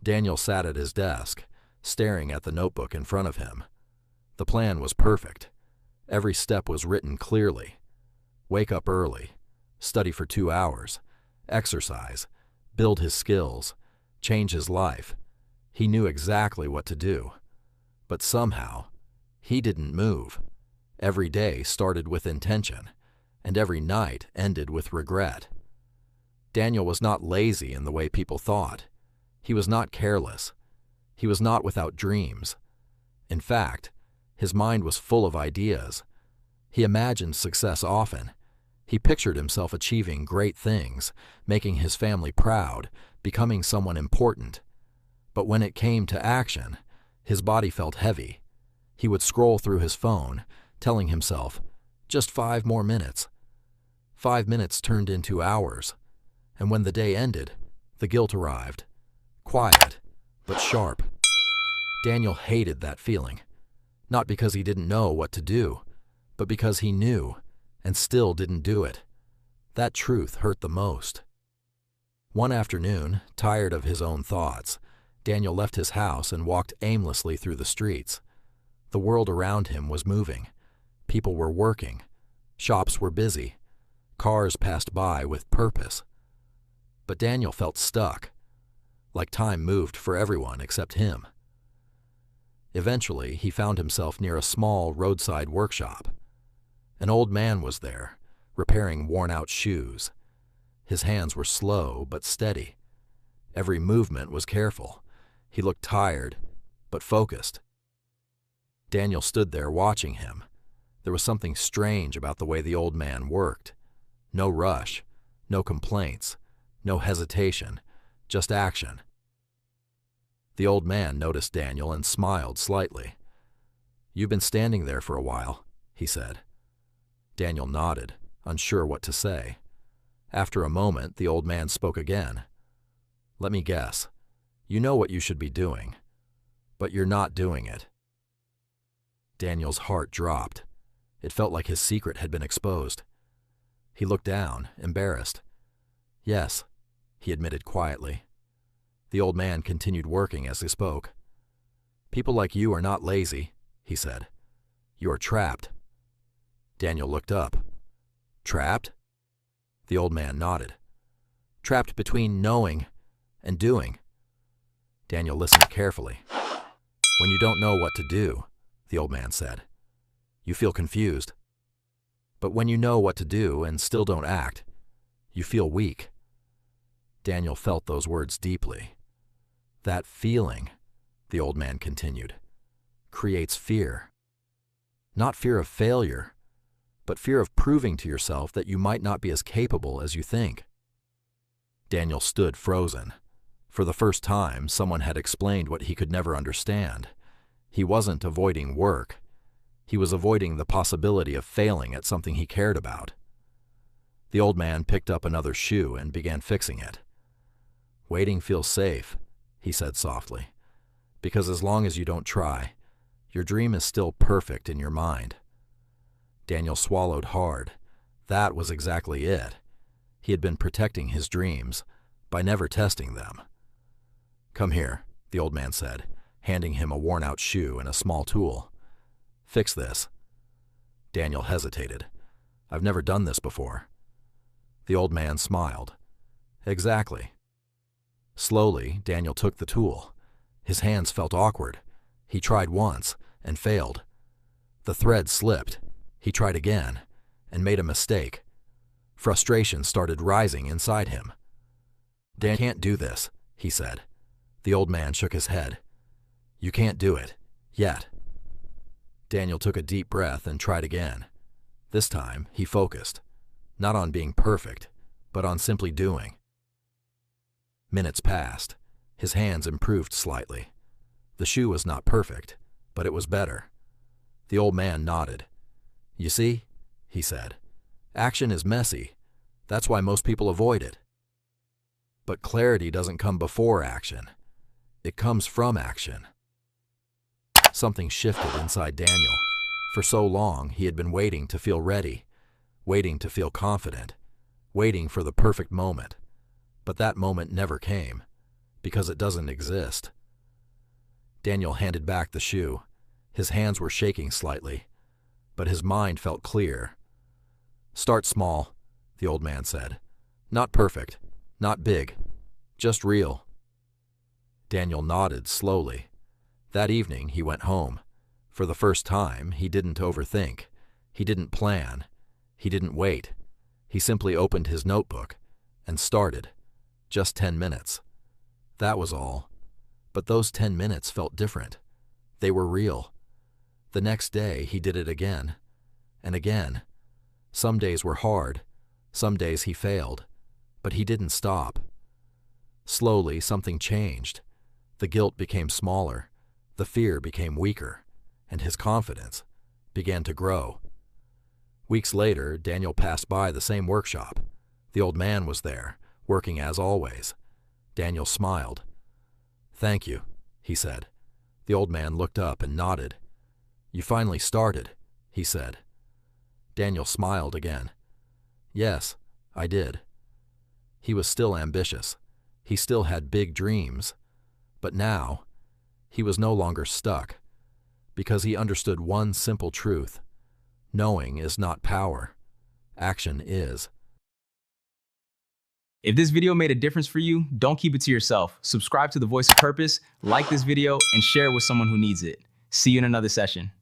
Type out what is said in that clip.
Daniel sat at his desk, staring at the notebook in front of him. The plan was perfect. Every step was written clearly. Wake up early, study for 2 hours, exercise, build his skills, change his life. He knew exactly what to do. But somehow, he didn't move. Every day started with intention, and every night ended with regret. Daniel was not lazy in the way people thought. He was not careless. He was not without dreams. In fact, his mind was full of ideas. He imagined success often. He pictured himself achieving great things, making his family proud, becoming someone important. But when it came to action, his body felt heavy. He would scroll through his phone, telling himself, just 5 more minutes. 5 minutes turned into hours, and when the day ended, the guilt arrived. Quiet, but sharp. Daniel hated that feeling, not because he didn't know what to do, but because he knew and still didn't do it. That truth hurt the most. One afternoon, tired of his own thoughts, Daniel left his house and walked aimlessly through the streets. The world around him was moving. People were working. Shops were busy. Cars passed by with purpose. But Daniel felt stuck, like time moved for everyone except him. Eventually, he found himself near a small roadside workshop. An old man was there, repairing worn-out shoes. His hands were slow but steady. Every movement was careful. He looked tired, but focused. Daniel stood there watching him. There was something strange about the way the old man worked. No rush, no complaints, no hesitation, just action. The old man noticed Daniel and smiled slightly. "You've been standing there for a while," he said. Daniel nodded, unsure what to say. After a moment, the old man spoke again. "Let me guess. You know what you should be doing, but you're not doing it." Daniel's heart dropped. It felt like his secret had been exposed. He looked down, embarrassed. "Yes," he admitted quietly. The old man continued working as he spoke. "People like you are not lazy," he said. "You are trapped." Daniel looked up. "Trapped?" The old man nodded. "Trapped between knowing and doing." Daniel listened carefully. "When you don't know what to do," the old man said, "you feel confused. But when you know what to do and still don't act, you feel weak." Daniel felt those words deeply. "That feeling," the old man continued, "creates fear. Not fear of failure, but fear of proving to yourself that you might not be as capable as you think." Daniel stood frozen. For the first time, someone had explained what he could never understand. He wasn't avoiding work. He was avoiding the possibility of failing at something he cared about. The old man picked up another shoe and began fixing it. "Waiting feels safe," he said softly, "because as long as you don't try, your dream is still perfect in your mind." Daniel swallowed hard. That was exactly it. He had been protecting his dreams by never testing them. "Come here," the old man said, handing him a worn-out shoe and a small tool. "Fix this." Daniel hesitated. "I've never done this before." The old man smiled. "Exactly." Slowly, Daniel took the tool. His hands felt awkward. He tried once and failed. The thread slipped. He tried again and made a mistake. Frustration started rising inside him. "Dan can't do this," he said. The old man shook his head. "You can't do it. Yet." Daniel took a deep breath and tried again. This time, he focused, not on being perfect, but on simply doing. Minutes passed. His hands improved slightly. The shoe was not perfect, but it was better. The old man nodded. "You see," he said, "action is messy. That's why most people avoid it. But clarity doesn't come before action. It comes from action." Something shifted inside Daniel. For so long, he had been waiting to feel ready, waiting to feel confident, waiting for the perfect moment. But that moment never came. because it doesn't exist. Daniel handed back the shoe. His hands were shaking slightly, but his mind felt clear. "Start small," the old man said. "Not perfect, not big, just real." Daniel nodded slowly. That evening he went home. For the first time, he didn't overthink. He didn't plan. He didn't wait. He simply opened his notebook and started. Just 10 minutes. That was all. But those 10 minutes felt different. They were real. The next day, he did it again and again. Some days were hard. Some days he failed. But he didn't stop. Slowly, something changed. The guilt became smaller. The fear became weaker. And his confidence began to grow. Weeks later, Daniel passed by the same workshop. The old man was there, working as always. Daniel smiled. "Thank you," he said. The old man looked up and nodded. "You finally started," he said. Daniel smiled again. "Yes, I did." He was still ambitious. He still had big dreams. But now, he was no longer stuck, because he understood one simple truth. Knowing is not power. Action is. If this video made a difference for you, don't keep it to yourself. Subscribe to The Voice of Purpose, like this video, and share it with someone who needs it. See you in another session.